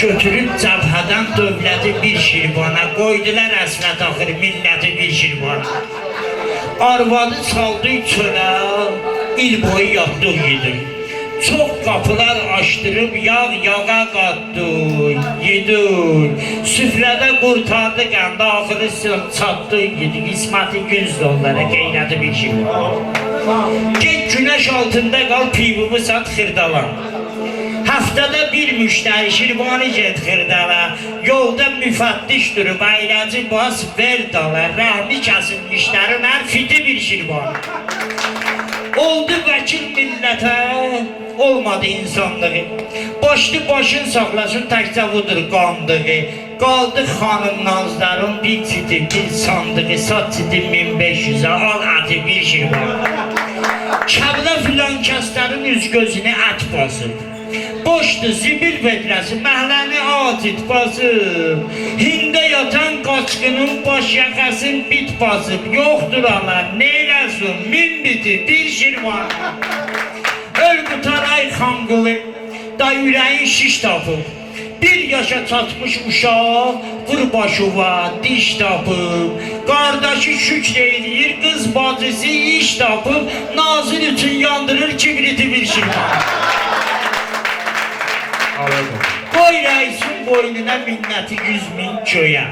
götürüb cəbhədən dövləti bir şirvana, qoydular əsvət axır milləti bir şirvana. Arvadı saldı çölə, il boyu yatdıq yedik. Çox qapılar açdırıb yağa qatdı, yedik. Süfrədə qurtardı qəndə, axırı çatdı yedik. İsməti 100 dollara qeylədi bir şirvana. Get güneş altında qal, pivimi sat xırdalan. Haftada bir müşteri şirvanı get xırdala. Yolda müfəttiş durub aylacı bas ver dala. Rəhmi kəsilmişlərin hər fiti bir şirvan. Oldu vəkil millətə, olmadı insanlığı. Başlı başın saxlasın, təkcə budur qandığı. Qaldı xanım nazların bir çiti, bir sandığı. Sat çiti 1500'ə, al ati bir şirvan. Kəblə filan kəslərin üz gözünü ət basıb. Boşdu zibil vedrəsi, məhləni atit basıb. Hində yatan qaçqının baş yaxasın bit basıb. Yoxdur alar, neyləsin, min biti, bir şirvan. Öl qutaray xanqılı, da ürəyin şiş tapıb. Bir yaşa çatmış uşaq, vur başuva, diş tapıb. Qardaşı şükr edir, qız bacısı iş tapıb. Nazil üçün yandırır kibriti bir şirvan. Qoy rəisin boynuna minnəti 100.000 göyə.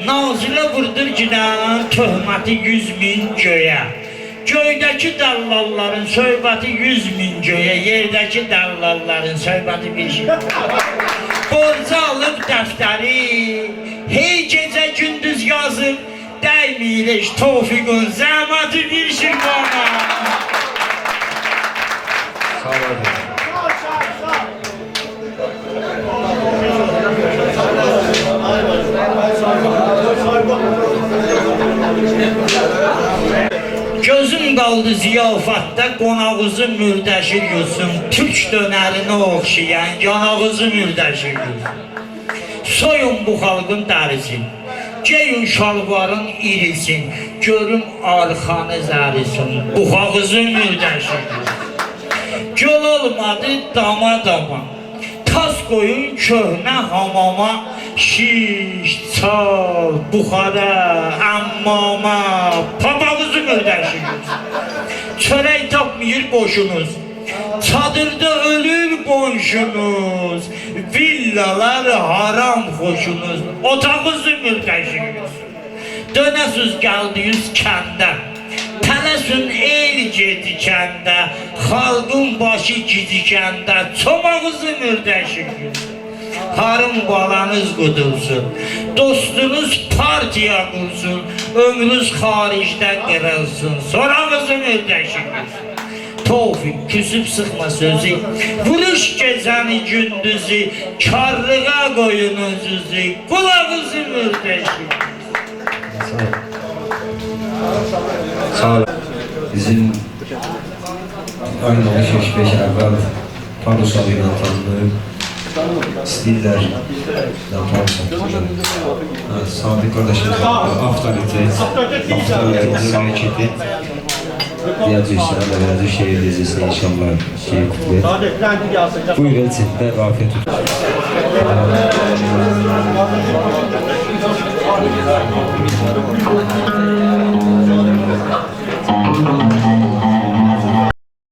Nazilə vurdur günah, töhməti 100.000 göyə. Göydəki dəllalların söhbəti 100.000 göyə. Yerdəki dəllalların söhbəti bir şey. Borca alıb dəftəri, hey gecə gündüz yazıb, dəymir heç Tofiqun zəhməti bir şirvana. Sağ olun. Gözüm qaldı ziyafətdə, qonağızı mürdəşir yusun. Türk dönərinə oxşayan, yanağızı mürdəşir yusun. Soyun bu xalqın dərisi, geyin şalvarın irisin, görüm arxanız ərisin, buxağızı mürdəşir yusun. Göl olmadı dama dama, tas qoyun köhnə hamama, şiş, çal, buxara, əmmama, papağızı mürdəşir. Çörək tapmayır qoşunuz, çadırda ölür qonşunuz, villalar haram xoşunuz, otağızı mürdəşir. Dönəsiz gəldiniz kəndə, tələsün el gedikəndə, xalqın başı gidikəndə, çomağızı mürdəşir. Harım balanız qudulsun, dostunuz partiya qursun, ömrünüz xaricdə qırılsın, sorağızı mürdəşir. Tofiq küsüb sıxma sözü, vuruş gecəni gündüzü, karlığa qoyun özünüzü, qulağızı mürdəşir. Sağ olun. Bizim aynı 5 əvvəl Tanrısal ilə tanınıb, stillər Sadiq qardaşımız avtoritet, sakiti deyəcəksən və verəcək şehir dizisine inşallah şehir kutlayır. Buyur elçində və afiyet olsun.